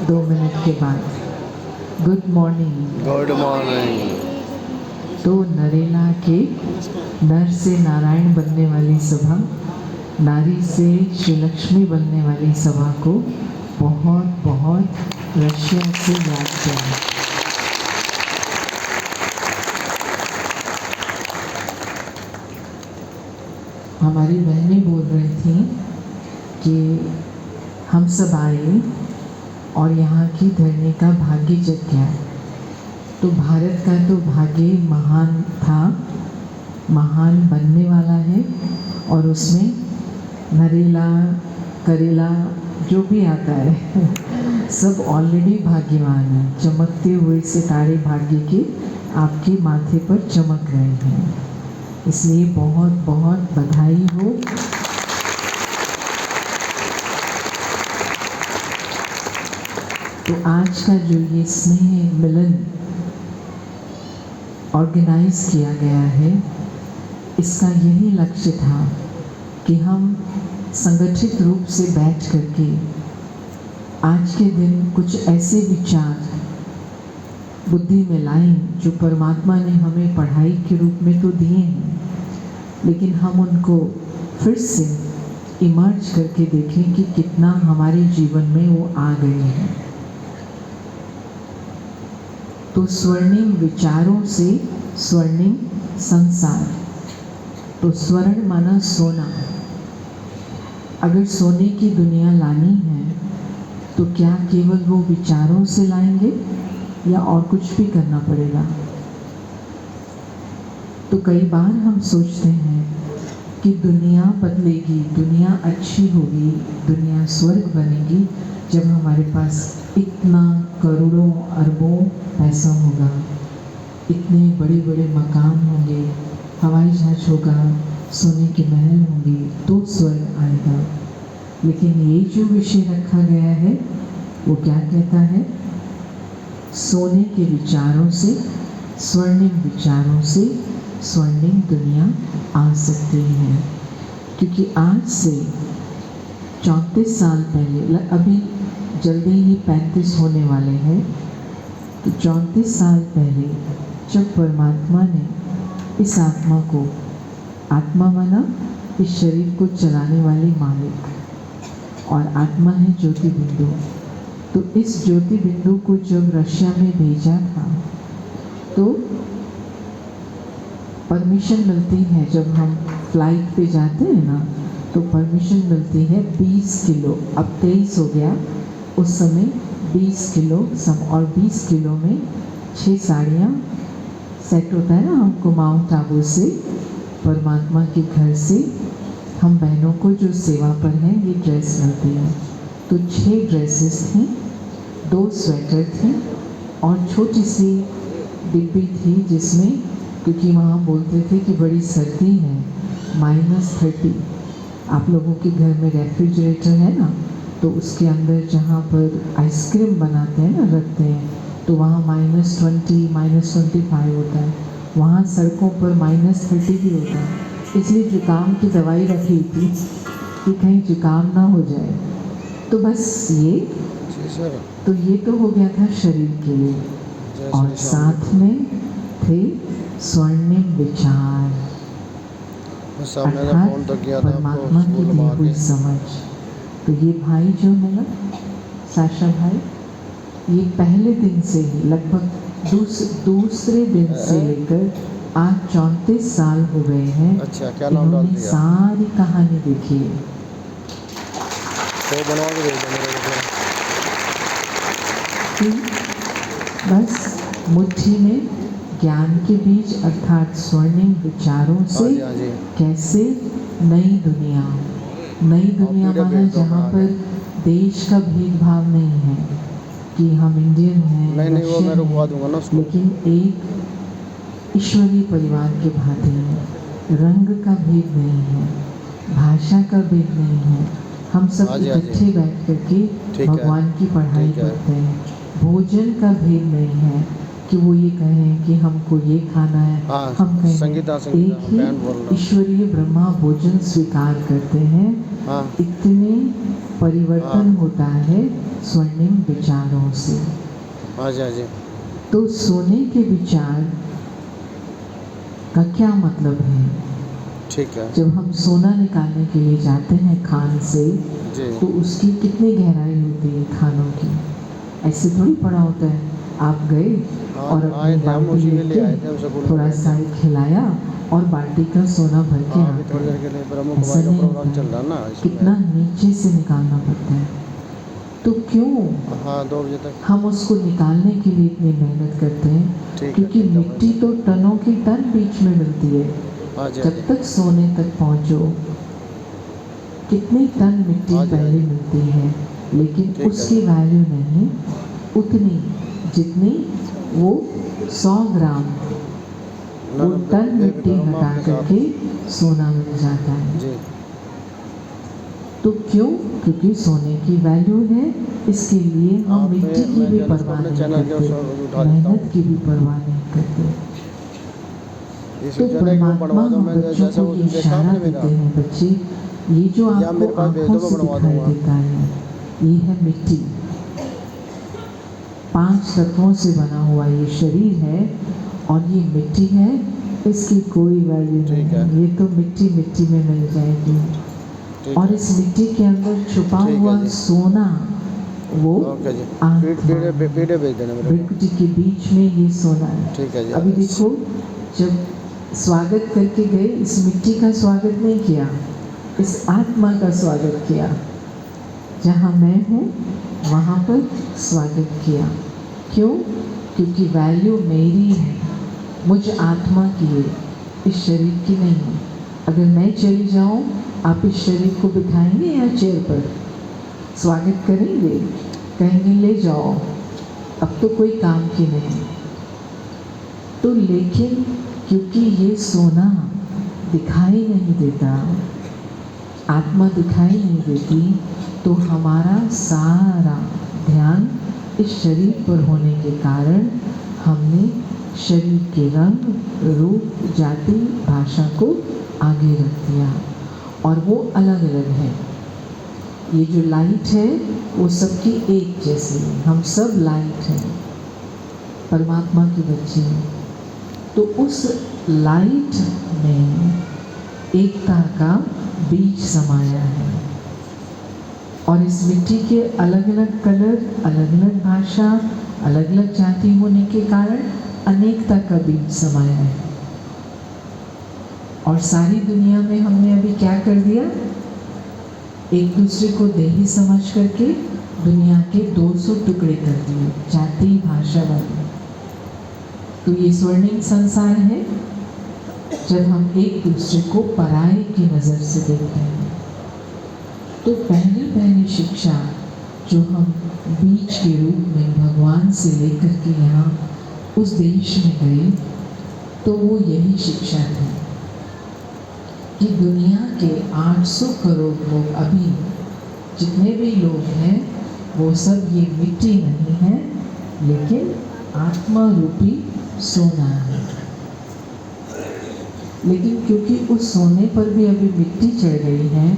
2 minute के बाद good morning. Good morning. तो नरेला के नर से नारायण बनने वाली सभा, नारी से श्री लक्ष्मी बनने वाली सभा को बहुत बहुत रशिया से याद करें। हमारी बहनें बोल रही थी कि हम सब आए और यहाँ की धरनी का भाग्य जग गया। तो भारत का तो भाग्य महान था, महान बनने वाला है, और उसमें नरेला करेला जो भी आता है सब ऑलरेडी भाग्यवान है। चमकते हुए सितारे भाग्य के आपके माथे पर चमक रहे हैं, इसलिए बहुत बहुत बधाई हो। तो आज का जो ये स्नेह मिलन ऑर्गेनाइज किया गया है, इसका यही लक्ष्य था कि हम संगठित रूप से बैठ करके आज के दिन कुछ ऐसे विचार बुद्धि में लाएं जो परमात्मा ने हमें पढ़ाई के रूप में तो दिए हैं, लेकिन हम उनको फिर से इमर्ज करके देखें कि कितना हमारे जीवन में वो आ गए हैं। तो स्वर्णिम विचारों से स्वर्णिम संसार। तो स्वर्ण माना सोना। अगर सोने की दुनिया लानी है तो क्या केवल वो विचारों से लाएंगे या और कुछ भी करना पड़ेगा? तो कई बार हम सोचते हैं कि दुनिया बदलेगी, दुनिया अच्छी होगी, दुनिया स्वर्ग बनेगी जब हमारे पास इतना करोड़ों अरबों पैसा होगा, इतने बड़े बड़े मकान होंगे, हवाई जहाज होगा, सोने के महल होंगे, तो स्वर्ग आएगा। लेकिन ये जो विषय रखा गया है वो क्या कहता है? सोने के विचारों से, स्वर्णिम विचारों से स्वर्णिम दुनिया आ सकती है। क्योंकि आज से 34 साल पहले, अभी जल्दी ही 35 होने वाले हैं, तो 34 साल पहले जब परमात्मा ने इस आत्मा को, आत्मा माना इस शरीर को चलाने वाली मालिक, और आत्मा है ज्योति बिंदु, तो इस ज्योति बिंदु को जब रशिया में भेजा था तो परमिशन मिलती है, जब हम फ्लाइट पे जाते हैं ना तो परमिशन मिलती है 20 किलो, अब 23 हो गया, उस समय 20 किलो और 20 किलो में 6 साड़ियाँ सेट होता है ना। हमको माउंट आबू से, परमात्मा के घर से, हम बहनों को जो सेवा पर हैं ये ड्रेस मिलती है। तो 6 ड्रेसेस थी, 2 स्वेटर थे और छोटी सी डिब्बी थी जिसमें, क्योंकि वहाँ बोलते थे कि बड़ी सर्दी है, -30। आप लोगों के घर में रेफ्रिजरेटर है ना, तो उसके अंदर जहाँ पर आइसक्रीम बनाते हैं ना, रखते हैं, तो वहाँ -20, -25 होता है। वहाँ सड़कों पर -30 भी होता है। इसलिए जुकाम की दवाई रखी थी कि कहीं जुकाम ना हो जाए। तो बस ये तो हो गया था शरीर के लिए, और साथ में थे स्वर्णिम विचार, अर्थात परमात्मा की दी हुई समझ। तो ये भाई जो है ना, साशा भाई, ये पहले दिन से ही, लगभग दूसरे दिन से लेकर आज 34 साल हो गए हैं। अच्छा, क्या नाम डाल इन्होंने दिया? सारी कहानी देखी है। तो बनवा के भेज दो मेरे को। बस मुट्ठी में ज्ञान के बीज अर्थात स्वर्णिम विचारों से हाँ जी। कैसे नई दुनिया माना जहाँ पर देश का भेदभाव नहीं है कि हम इंडियन हैं, नहीं वो मैं रुकवा दूंगा ना उसको। लेकिन एक ईश्वरीय परिवार के भांति है। रंग का भेद नहीं है, भाषा का भेद नहीं है, हम सब इकट्ठे बैठ करके भगवान की पढ़ाई करते हैं। भोजन का भेद नहीं है कि वो ये कहें कि हमको ये खाना है, हम कहें एक ही ईश्वरीय ब्रह्मा भोजन स्वीकार करते हैं। इतने परिवर्तन होता है स्वर्णिम विचारों से। हाँ जी, हाँ जी। तो सोने के विचार का क्या मतलब है? ठीक है जब हम सोना निकालने के लिए जाते हैं खान से, जी। तो उसकी कितनी गहराई होती है खानों की? ऐसे थोड़ी पड़ा होता है। आप गए हाँ, और आए अपनी थे हम, बाल्टी उसी के लिए आए थे, लेके हम स्कूल में थोड़ा गए थे। सा खिलाया और बाल्टी का सोना भर के हाँ, आ अभी थोड़ी देर गए। के लिए प्रमुख ऐसा भाई का नहीं प्रोग्राम होता चल है। रहा है ना कितना इसमें। नीचे से निकालना पड़ता है। तो क्यों हाँ, 2 बजे तक। हम उसको निकालने के लिए इतनी मेहनत करते हैं? ठीक है, क्योंकि ठीक है मिट्टी भाई। तो टनों की टन बीच में मिलती है। हाँ जी, हाँ जब जी। तक सोने तक पहुंचो, कितनी टन मिट्टी हाँ जी, हाँ पहले जी। मिलती है, लेकिन ठीक है उसकी जी। वैल्यू नहीं उतनी जितनी वो 100 ग्राम ना, वो ना, टन बिल्कुल मिट्टी बेफिक्र हूँ मैं हटा आपके साथ। करके सोना मिल जाता है। जी। तो क्यों? क्योंकि सोने की वैल्यू है, इसके लिए हम आप मिट्टी की मैं भी जो है ना इसको परवाह अपने नहीं चैनल के करते, ऊपर उठा देता मेहनत हूँ। की भी परवाह नहीं करते। इस तो जो है ना कि वो परमात्मा बनवा दूँ हम मैं, बच्चों जैसे को वो ये दिन देखा इशारा आपने मेरा, देते हैं, बच्चे ये जो या आपको मेरे पास भेज आँखों दो, मैं से बनवा दिखाई दूँगा। देता है, ये है मिट्टी। 5 तत्वों से बना हुआ ये शरीर है और ये मिट्टी है, इसकी कोई वैल्यू नहीं ठीक है। है। ये तो मिट्टी मिट्टी में मिल जाएगी। ठीक और है। इस मिट्टी के अंदर छुपा ठीक है हुआ जी। सोना, वो ओके जी। आत्मा है। पीढ़े भेज देना मेरे को। प्रकृति के बीच में ये सोना है। ठीक है जी। अभी देखो, जब स्वागत करके गए, इस मिट्टी का स्वागत नहीं किया, इस आत्मा का स्वागत किया। जहाँ मैं हूँ वहाँ पर स्वागत किया। क्यों? क्योंकि वैल्यू मेरी है, मुझ आत्मा की है, इस शरीर की नहीं है। अगर मैं चली जाऊँ, आप इस शरीर को बिठाएंगे या चेयर पर? स्वागत करेंगे, कहेंगे ले जाओ, अब तो कोई काम की नहीं। तो लेकिन क्योंकि ये सोना दिखाई नहीं देता, आत्मा दिखाई नहीं देती, तो हमारा सारा ध्यान इस शरीर पर होने के कारण हमने शरीर के रंग, रूप, जाति, भाषा को आगे रख दिया और वो अलग अलग है। ये जो लाइट है वो सबकी एक जैसी है, हम सब लाइट हैं, परमात्मा के बच्चे हैं। तो उस लाइट में एकता का बीज समाया है और इस मिट्टी के अलग अलग कलर, अलग अलग भाषा, अलग अलग जाति होने के कारण अनेकता का बीज समाया है। और सारी दुनिया में हमने अभी क्या कर दिया? एक दूसरे को देही समझ करके दुनिया के 200 टुकड़े कर दिए, जाति भाषा वाले। तो ये स्वर्णिम संसार है जब हम एक दूसरे को पराये की नज़र से देखते हैं। तो पहली शिक्षा जो हम बीज के रूप में भगवान से लेकर के यहाँ उस देश में गए, तो वो यही शिक्षा थी कि दुनिया के 800 करोड़ लोग, अभी जितने भी लोग हैं, वो सब ये मिट्टी नहीं है, लेकिन आत्मा रूपी सोना है। लेकिन क्योंकि उस सोने पर भी अभी मिट्टी चढ़ गई है,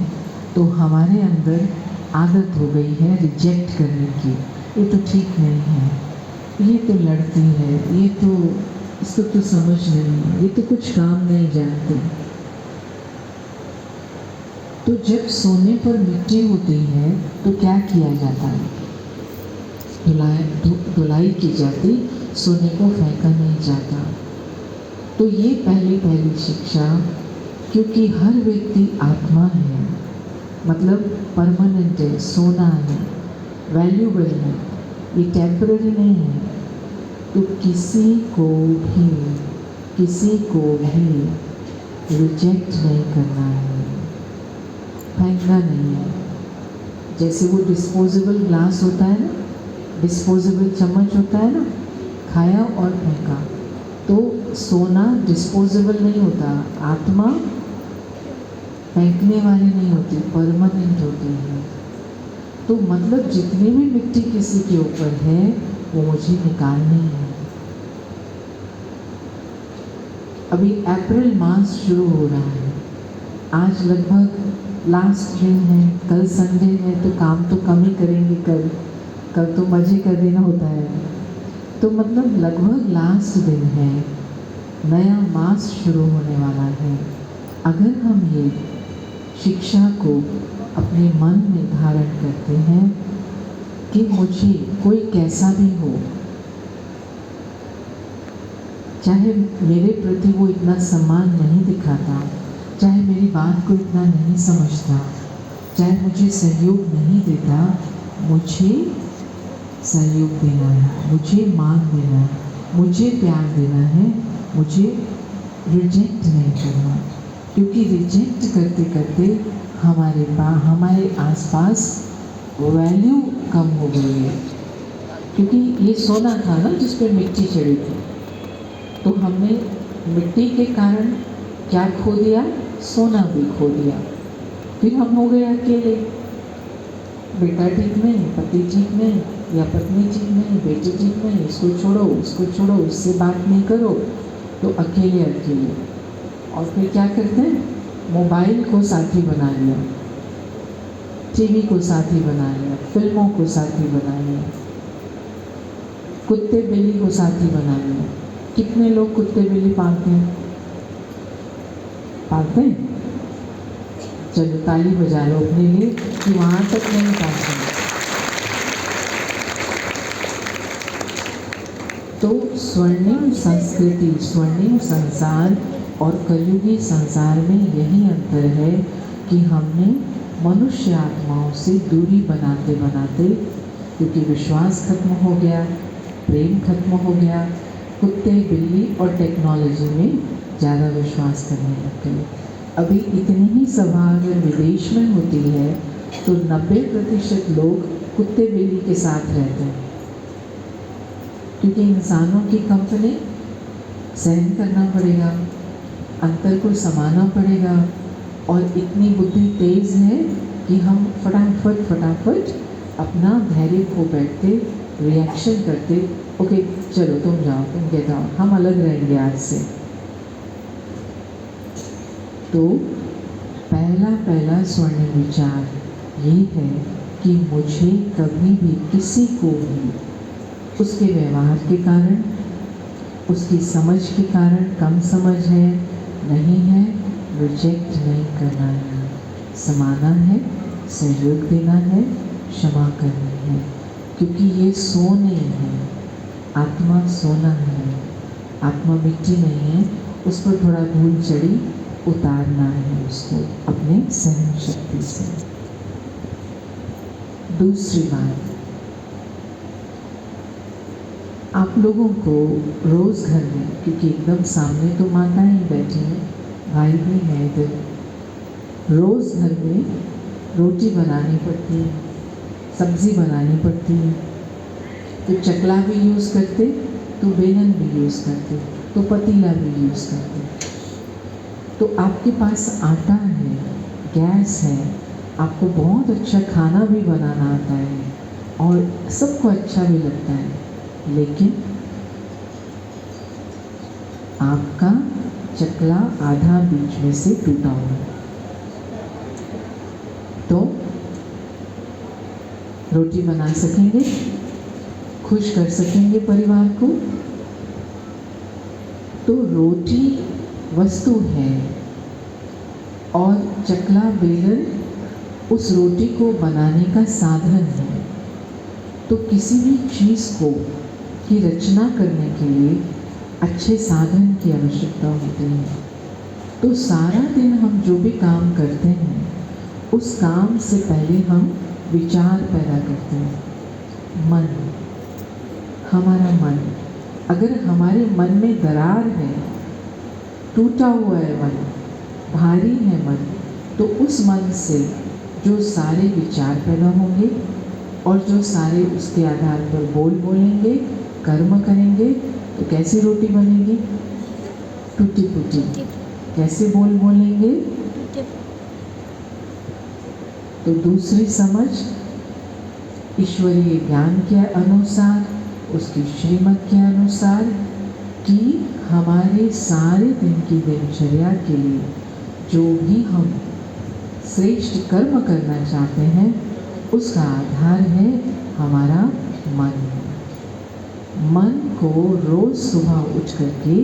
तो हमारे अंदर आदत हो गई है रिजेक्ट करने की। ये तो ठीक नहीं है, ये तो लड़ती है, ये तो इसको तो समझ नहीं है, ये तो कुछ काम नहीं जानती। तो जब सोने पर मिट्टी होती है तो क्या किया जाता है? धुलाई की जाती, सोने को फेंका नहीं जाता। तो ये पहली शिक्षा, क्योंकि हर व्यक्ति आत्मा है, मतलब परमानेंट है, सोना है, वैल्यूबल है, ये टेम्पररी नहीं है। तो किसी को भी रिजेक्ट नहीं करना है, फेंकना नहीं है। जैसे वो डिस्पोजेबल ग्लास होता है ना, डिस्पोजेबल चम्मच होता है ना, खाया और फेंका। तो सोना डिस्पोजेबल नहीं होता, आत्मा फेंकने वाली नहीं होती, परमानेंट होती है। तो मतलब जितनी भी मिट्टी किसी के ऊपर है, वो मुझे निकालनी है। अभी अप्रैल मास शुरू हो रहा है, आज लगभग लास्ट दिन है, कल संडे है तो काम तो कम ही करेंगे, कल तो मज़े का दिन होता है। तो मतलब लगभग लास्ट दिन है, नया मास शुरू होने वाला है। अगर हम ये शिक्षा को अपने मन में धारण करते हैं कि मुझे कोई कैसा भी हो, चाहे मेरे प्रति वो इतना सम्मान नहीं दिखाता, चाहे मेरी बात को इतना नहीं समझता, चाहे मुझे सहयोग नहीं देता, मुझे सहयोग देना है, मुझे मान देना है, मुझे प्यार देना है, मुझे रिजेक्ट नहीं करना। क्योंकि रिजेक्ट करते करते हमारे आसपास वैल्यू कम हो गई है। क्योंकि ये सोना था ना जिस पे मिट्टी चढ़ी थी, तो हमने मिट्टी के कारण क्या खो दिया? सोना भी खो दिया। फिर हम हो गए अकेले, बेटा ठीक नहीं, पति ठीक नहीं, या पत्नी ठीक नहीं, बेटी ठीक नहीं, इसको छोड़ो, इससे बात नहीं करो, तो अकेले अकेले। और फिर क्या करते हैं? मोबाइल को साथी बना लिया, टीवी को साथी बना लिया, फिल्मों को साथी बना लिया, कुत्ते बिल्ली को साथी बना लिया। कितने लोग कुत्ते बिल्ली पालते हैं? पालते हैं? चलो ताली बजा लो अपने लिए कि वहाँ तक नहीं पालते। तो स्वर्णिम संस्कृति, स्वर्णिम संसार और कलयुगी संसार में यही अंतर है कि हमने मनुष्य आत्माओं से दूरी बनाते बनाते, क्योंकि विश्वास खत्म हो गया, प्रेम खत्म हो गया, कुत्ते बिल्ली और टेक्नोलॉजी में ज़्यादा विश्वास करने लग गए। अभी इतनी ही सभा अगर विदेश में होती है तो 90% लोग कुत्ते बिल्ली के साथ रहते हैं, क्योंकि इंसानों की कंपनी सहन करना पड़ेगा, अंतर को समाना पड़ेगा, और इतनी बुद्धि तेज़ है कि हम फटाफट अपना धैर्य खो बैठते, रिएक्शन करते, ओके चलो तुम जाओ, तुम गेट आउट, हम अलग रहेंगे आज से। तो पहला स्वर्णिम विचार ये है कि मुझे कभी भी किसी को भी उसके व्यवहार के कारण, उसकी समझ के कारण, कम समझ है नहीं है, रिजेक्ट नहीं करना है, समाना है, सहयोग देना है, क्षमा करनी है। क्योंकि ये सोने है, आत्मा सोना है, आत्मा मिट्टी नहीं है, उस पर थोड़ा धूल चढ़ी, उतारना है उसको अपने सहन शक्ति से। दूसरी बात, आप लोगों को रोज़ घर में, क्योंकि एकदम सामने तो माताएं बैठी हैं, भाई भी है इधर, रोज़ घर में रोटी बनानी पड़ती है, सब्ज़ी बनानी पड़ती है। तो चकला भी यूज़ करते, तो बेलन भी यूज़ करते, तो पतीला भी यूज़ करते। तो आपके पास आटा है, गैस है, आपको बहुत अच्छा खाना भी बनाना आता है और सबको अच्छा भी लगता है, लेकिन आपका चकला आधा बीच में से टूटा हुआ है, तो रोटी बना सकेंगे? खुश कर सकेंगे परिवार को? तो रोटी वस्तु है और चकला बेलन उस रोटी को बनाने का साधन है। तो किसी भी चीज़ को की रचना करने के लिए अच्छे साधन की आवश्यकता होती है। तो सारा दिन हम जो भी काम करते हैं, उस काम से पहले हम विचार पैदा करते हैं। मन, हमारा मन, अगर हमारे मन में दरार है, टूटा हुआ है मन, भारी है मन, तो उस मन से जो सारे विचार पैदा होंगे और जो सारे उसके आधार पर बोलेंगे, कर्म करेंगे, तो कैसी रोटी बनेगी? टूटी फूटी। कैसे बोलेंगे? तो दूसरी समझ ईश्वरीय ज्ञान के अनुसार, उसकी श्रीमत के अनुसार, कि हमारे सारे दिन की दिनचर्या के लिए जो भी हम श्रेष्ठ कर्म करना चाहते हैं, उसका आधार है हमारा मन। मन को रोज़ सुबह उठ करके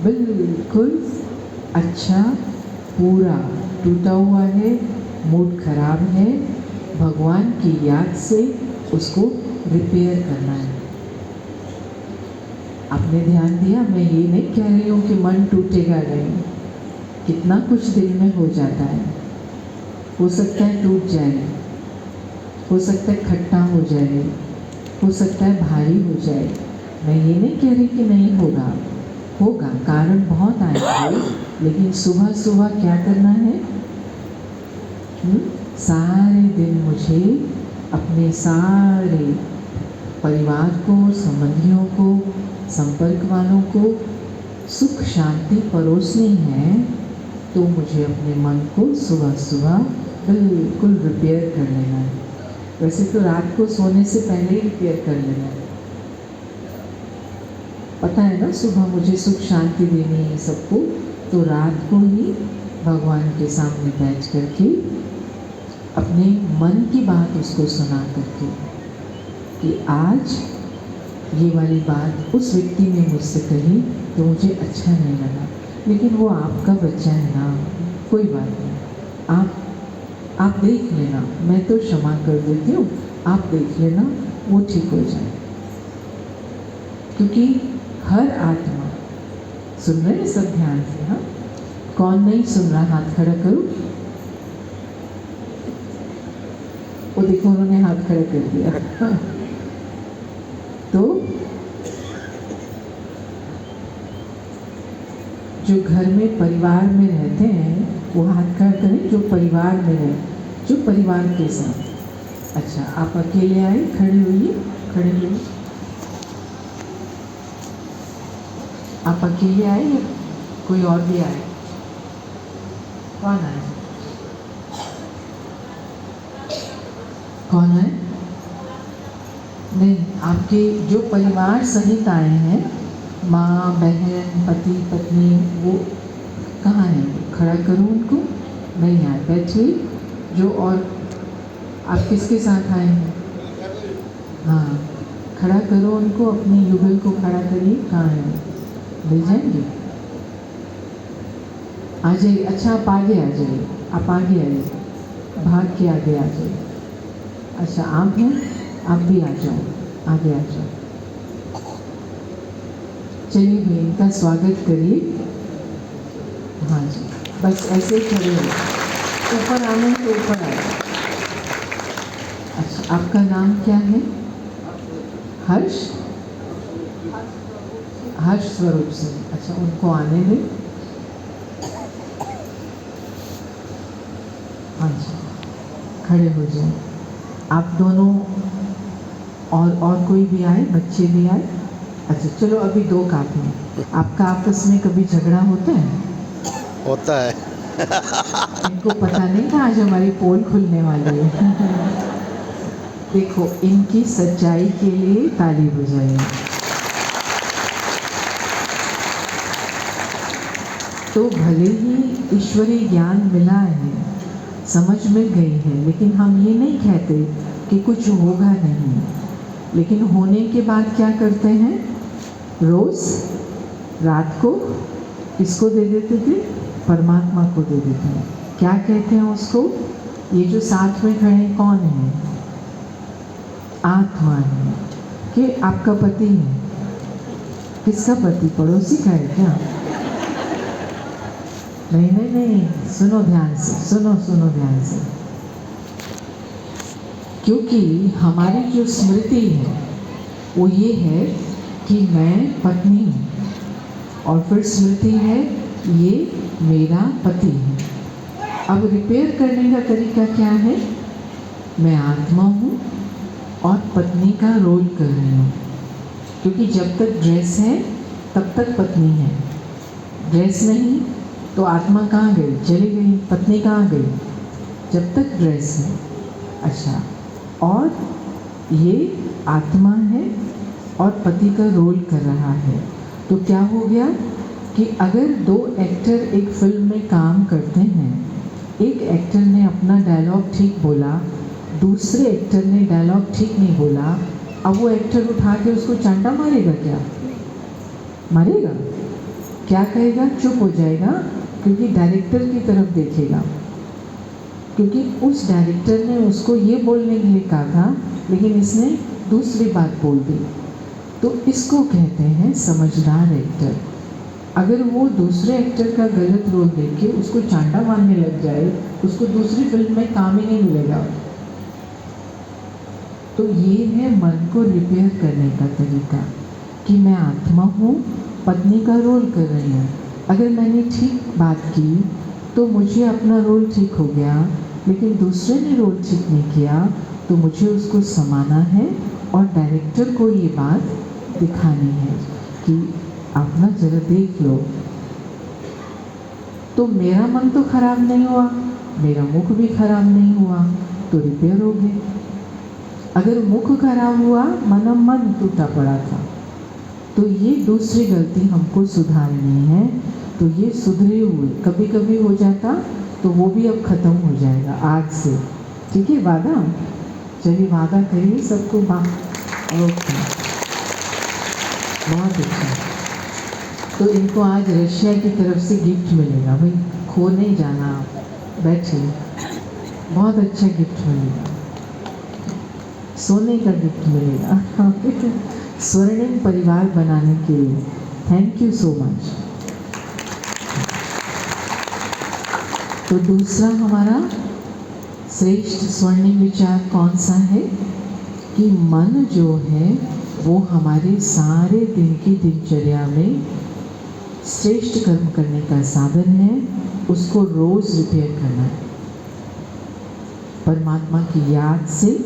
बिल्कुल अच्छा, पूरा टूटा हुआ है, मूड खराब है, भगवान की याद से उसको रिपेयर करना है। आपने ध्यान दिया, मैं ये नहीं कह रही हूँ कि मन टूटेगा नहीं, कितना कुछ दिल में हो जाता है, हो सकता है टूट जाए, हो सकता है खट्टा हो जाए, हो सकता है भारी हो जाए। मैं ये नहीं कह रही कि नहीं होगा, होगा, कारण बहुत आएंगे, लेकिन सुबह सुबह क्या करना है? सारे दिन मुझे अपने सारे परिवार को, संबंधियों को, संपर्क वालों को सुख शांति परोसनी है, तो मुझे अपने मन को सुबह सुबह बिल्कुल रिपेयर कर लेना है। वैसे तो रात को सोने से पहले ही रिपेयर कर लेना है। पता है ना, सुबह मुझे सुख शांति देनी है सबको, तो रात को ही भगवान के सामने बैठ करके अपने मन की बात उसको सुना करके कि आज ये वाली बात उस व्यक्ति ने मुझसे कही तो मुझे अच्छा नहीं लगा, लेकिन वो आपका बच्चा है ना, कोई बात नहीं, आप देख लेना, मैं तो क्षमा कर देती हूँ, आप देख लेना, वो ठीक हो जाए। क्योंकि हर आत्मा, सुन रहे हैं सब ध्यान से? हाँ, कौन नहीं सुन रहा? हाथ खड़ा करो। वो देखो, उन्होंने हाथ खड़ा कर दिया। तो जो घर में परिवार में रहते हैं वो हाथ खड़ा करें, जो परिवार में रहे, जो परिवार के साथ। अच्छा, आप अकेले आए, खड़े होइए, खड़े होइए। आप अकेले आए या कोई और भी आए? कौन आए? कौन है? नहीं, आपके जो परिवार सहित आए हैं, माँ, बहन, पति, पत्नी, वो कहाँ हैं? खड़ा करो उनको। नहीं आए, बैठिए। जो और आप किसके साथ आए हैं? हाँ, खड़ा करो उनको, अपनी युगल को खड़ा करिए। कहाँ है? मिल जाएंगे? आ जाइए। अच्छा, आप आगे आ जाइए, आप आगे आइए, भाग के आगे आ जाइए। अच्छा, आप हैं, आप भी आ जाओ, आगे आ जाओ। चलिए भी इनका स्वागत करिए। हाँ जी, बस ऐसे ही खड़े हो, ऊपर आना है तो ऊपर आ जाओ। अच्छा, आपका नाम क्या है? हर्ष? हर्ष स्वरूप सिंह। अच्छा, उनको आने दें। हाँ जी, खड़े हो जाए। आप दोनों और कोई भी आए, बच्चे भी आए। अच्छा, चलो अभी दो काफी हैं। आपका आपस में कभी झगड़ा होता है? होता है। इनको पता नहीं था आज हमारी पोल खुलने वाली है। देखो, इनकी सच्चाई के लिए ताली बजाइए। तो भले ही ईश्वरीय ज्ञान मिला है, समझ में गई है, लेकिन हम ये नहीं कहते कि कुछ होगा नहीं। लेकिन होने के बाद क्या करते हैं? रोज़ रात को किसको दे देते थे? परमात्मा को दे देते हैं। क्या कहते हैं उसको? ये जो साथ में खड़े हैं कौन है? आत्मा है। कि आपका पति है? किसका पति? पड़ोसी का है क्या? नहीं नहीं नहीं, सुनो ध्यान से, सुनो ध्यान से। क्योंकि हमारी जो स्मृति है वो ये है कि मैं पत्नी हूँ, और फिर स्मृति है ये मेरा पति है। अब रिपेयर करने का तरीका क्या है? मैं आत्मा हूँ और पत्नी का रोल कर रही हूँ। क्योंकि जब तक ड्रेस है तब तक पत्नी है, ड्रेस नहीं तो आत्मा कहाँ गई? चली गई। पत्नी कहाँ गई? जब तक ड्रेस है। अच्छा, और ये आत्मा है और पति का रोल कर रहा है। तो क्या हो गया कि अगर दो एक्टर एक फिल्म में काम करते हैं एक एक्टर ने अपना डायलॉग ठीक बोला, दूसरे एक्टर ने डायलॉग ठीक नहीं बोला, अब वो एक्टर उठा के उसको चांटा मारेगा क्या? मारेगा? क्या कहेगा? चुप हो जाएगा, क्योंकि डायरेक्टर की तरफ देखेगा, क्योंकि उस डायरेक्टर ने उसको ये बोलने के लिए कहा था, लेकिन इसने दूसरी बात बोल दी। तो इसको कहते हैं समझदार एक्टर। अगर वो दूसरे एक्टर का गलत रोल देख के उसको चांटा मारने लग जाए, उसको दूसरी फिल्म में काम ही नहीं मिलेगा। तो ये है मन को रिपेयर करने का तरीका, कि मैं आत्मा हूँ, पत्नी का रोल कर रही हूँ। अगर मैंने ठीक बात की तो मुझे अपना रोल ठीक हो गया, लेकिन दूसरे ने रोल ठीक नहीं किया तो मुझे उसको समाना है और डायरेक्टर को ये बात दिखानी है कि आप ना जरा देख लो। तो मेरा मन तो खराब नहीं हुआ, मेरा मुख भी खराब नहीं हुआ, तो रिपेयर हो गए। अगर मुख खराब हुआ, मन टूटा पड़ा था। तो ये दूसरी गलती हमको सुधारनी है। तो ये सुधरे हुए कभी कभी हो जाता, तो वो भी अब ख़त्म हो जाएगा आज से। ठीक है, वादा? चलिए वादा करिए सबको। ओके, बहुत अच्छा। तो इनको आज रशिया की तरफ से गिफ्ट मिलेगा भाई, खो नहीं जाना आप, बैठिए। बहुत अच्छा गिफ्ट मिलेगा, सोने का गिफ्ट मिलेगा स्वर्णिम परिवार बनाने के लिए। Thank you so much. तो दूसरा हमारा श्रेष्ठ स्वर्णिम विचार कौन सा है? कि मन जो है वो हमारे सारे दिन की दिनचर्या में श्रेष्ठ कर्म करने का साधन है, उसको रोज रिपेयर करना है। परमात्मा की याद से,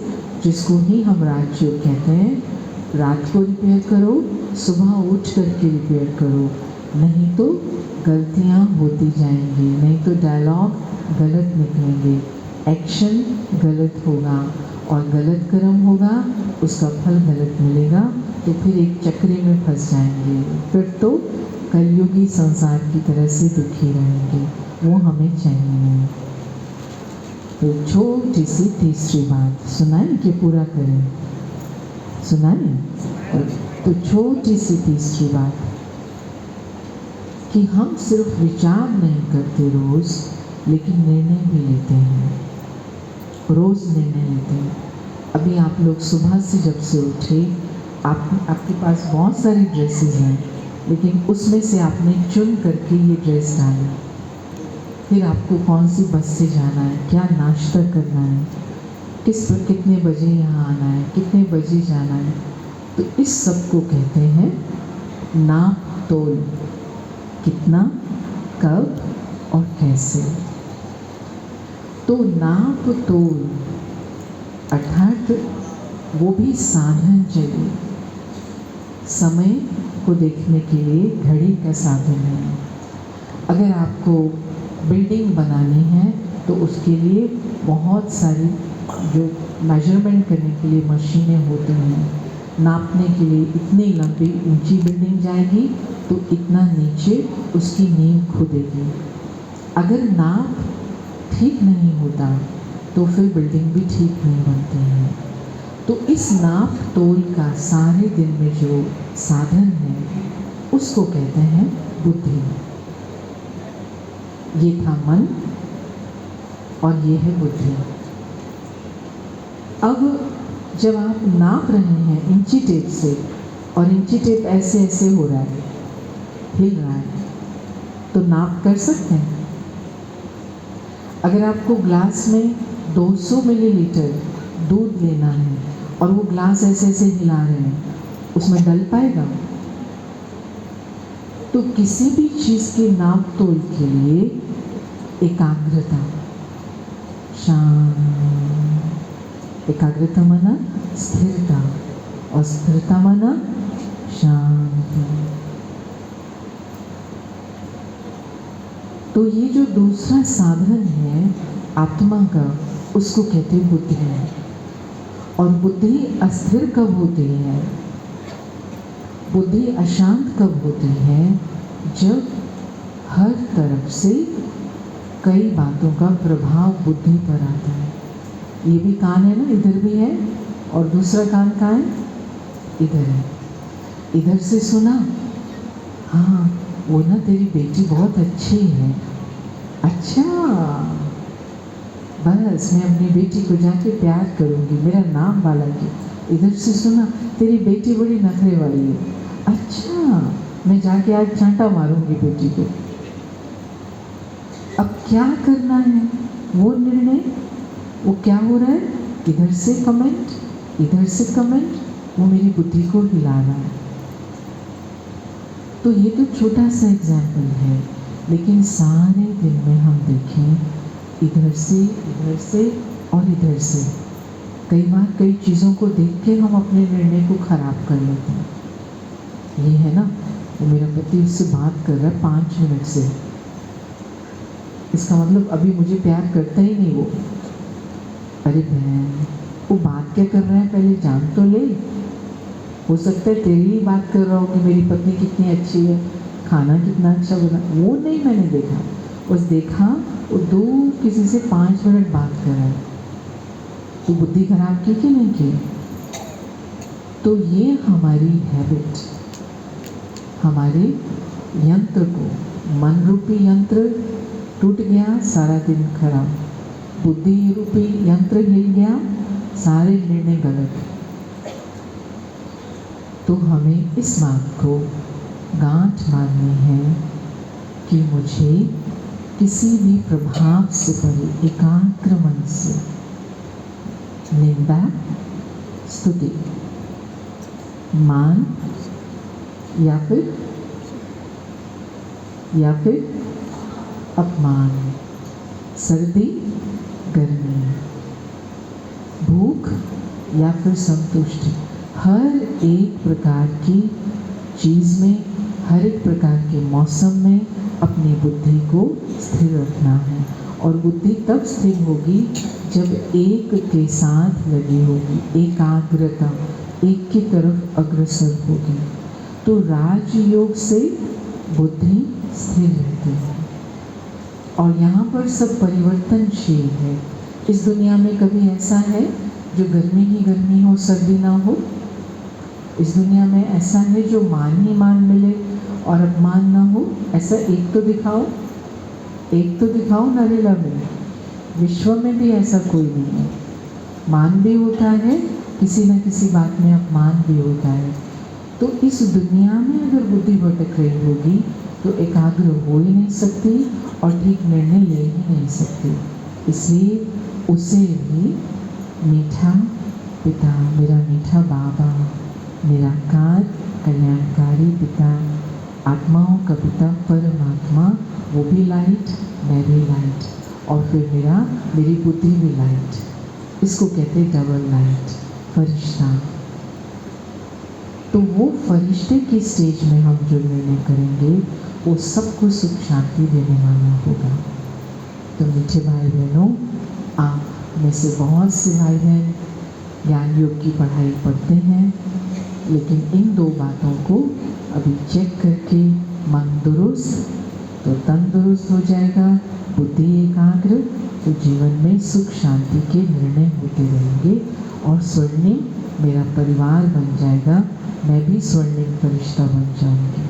जिसको ही हम राजयोग कहते हैं, रात को रिपेयर करो, सुबह उठ करके रिपेयर करो, नहीं तो गलतियाँ होती जाएंगी, नहीं तो डायलॉग गलत निकलेंगे, एक्शन गलत होगा और गलत कर्म होगा, उसका फल गलत मिलेगा, तो फिर एक चक्र में फंस जाएंगे, फिर तो कलयुगी संसार की तरह से दुखी रहेंगे। वो हमें चाहिए नहीं। तो छोटी सी तीसरी बात सुनाएं कि पूरा करें? सुनाएं? तो छोटी सी तीसरी बात कि हम सिर्फ विचार नहीं करते रोज, लेकिन निर्णय भी लेते हैं। रोज निर्णय लेते हैं। अभी आप लोग सुबह से जब से उठे, आपके पास बहुत सारी ड्रेसेस हैं, लेकिन उसमें से आपने चुन करके ये ड्रेस डाली। फिर आपको कौन सी बस से जाना है, क्या नाश्ता करना है, कितने बजे यहाँ आना है, कितने बजे जाना है। तो इस सब को कहते हैं नाप तोल, कितना, कब और कैसे। तो नाप तोल अर्थात वो भी साधन चाहिए। समय को देखने के लिए घड़ी का साधन है। अगर आपको बिल्डिंग बनानी है तो उसके लिए बहुत सारी जो मेजरमेंट करने के लिए मशीनें होती हैं, नापने के लिए इतनी लंबी ऊंची बिल्डिंग जाएगी तो इतना नीचे उसकी नींव खुदेगी। अगर नाप ठीक नहीं होता तो फिर बिल्डिंग भी ठीक नहीं बनती है। तो इस नाप तोल का सारे दिन में जो साधन है उसको कहते हैं बुद्धि। ये था मन और ये है बुद्धि। अब जब आप नाप रहे हैं इंची टेप से, और इंची टेप ऐसे ऐसे हो रहा है, हिल रहा है, तो नाप कर सकते हैं। अगर आपको ग्लास में 200 मिलीलीटर दूध लेना है और वो ग्लास ऐसे ऐसे हिला रहे हैं, उसमें डल पाएगा? तो किसी भी चीज़ के नाप तोल के लिए एकाग्रता, शांत। एकाग्रता माना स्थिरता, और स्थिरता माना शांति। तो ये जो दूसरा साधन है आत्मा का, उसको कहते हैं बुद्धि। और बुद्धि अस्थिर कब होती है, बुद्धि अशांत कब होती है? जब हर तरफ से कई बातों का प्रभाव बुद्धि पर आता है। ये भी कान है ना, इधर भी है, और दूसरा कान कहाँ है? इधर है। इधर से सुना, हाँ वो ना तेरी बेटी बहुत अच्छी है। अच्छा, बस मैं अपनी बेटी को जाके प्यार करूँगी, मेरा नाम वाला की। इधर से सुना, तेरी बेटी बड़ी नखरे वाली है। अच्छा, मैं जाके आज चांटा मारूंगी बेटी को। अब क्या करना है, वो निर्णय, वो क्या हो रहा है? इधर से कमेंट, इधर से कमेंट, वो मेरी बुद्धि को हिला रहा है। तो ये तो छोटा सा एग्जाम्पल है, लेकिन सारे दिन में हम देखें, इधर से और इधर से कई बार कई चीज़ों को देख के हम अपने निर्णय को खराब कर लेते हैं। ये है ना, वो मेरा पति उससे बात कर रहा है 5 मिनट से, इसका मतलब अभी मुझे प्यार करता ही नहीं वो। अरे बहन, वो बात क्या कर रहा है पहले जान तो ले। हो सकता है तेरी ही बात कर रहा हो कि मेरी पत्नी कितनी अच्छी है, खाना कितना अच्छा बना, वो नहीं मैंने देखा। बस देखा वो दूर किसी से 5 मिनट बात कर रहा है। तो बुद्धि खराब की कि नहीं की? तो ये हमारी हैबिट, हमारे यंत्र को, मन रूपी यंत्र टूट गया, सारा दिन खराब। बुद्धि रूपी यंत्र हिल गया, सारे निर्णय गलत। तो हमें इस बात को गांठ मारनी है कि मुझे किसी भी प्रभाव से परे एकाग्र मन से निंदा, स्तुति, मान या फिर अपमान, सर्दी गर्मी, भूख या फिर संतुष्टि, हर एक प्रकार की चीज़ में, हर एक प्रकार के मौसम में अपनी बुद्धि को स्थिर रखना है। और बुद्धि तब स्थिर होगी जब एक के साथ लगी होगी, एकाग्रता, एक की तरफ अग्रसर होगी। तो राजयोग से बुद्धि स्थिर रहती है। और यहाँ पर सब परिवर्तनशील है। इस दुनिया में कभी ऐसा है जो गर्मी ही गर्मी हो, सर्दी ना हो? इस दुनिया में ऐसा है जो मान ही मान मिले और अपमान ना हो? ऐसा एक तो दिखाओ, एक तो दिखाओ नरेला में। विश्व में भी ऐसा कोई नहीं है। मान भी होता है, किसी न किसी बात में अपमान भी होता है। तो इस दुनिया में अगर बुद्धि भटक रही होगी तो एकाग्र हो ही नहीं सकती और ठीक निर्णय ले ही नहीं सकती। इसलिए उसे भी मीठा पिता, मेरा मीठा बाबा, निराकार कल्याणकारी पिता, आत्माओं का पिता परमात्मा, वो भी लाइट, मैं भी लाइट, और फिर मेरी बुद्धि भी लाइट। इसको कहते हैं डबल लाइट, फरिश्ता। तो वो फरिश्ते की स्टेज में हम जो निर्णय करेंगे वो सबको सुख शांति देने वाला होगा। तो मीठे भाई बहनों, आप में से बहुत से भाई बहन ज्ञान योग की पढ़ाई पढ़ते हैं, लेकिन इन दो बातों को अभी चेक करके मन दुरुस्त तो तंदुरुस्त हो जाएगा, बुद्धि एकाग्र तो जीवन में सुख शांति के निर्णय होते रहेंगे और स्वर्णिम मेरा परिवार बन जाएगा, मैं भी स्वर्णिम फरिश्ता बन जाऊंगी।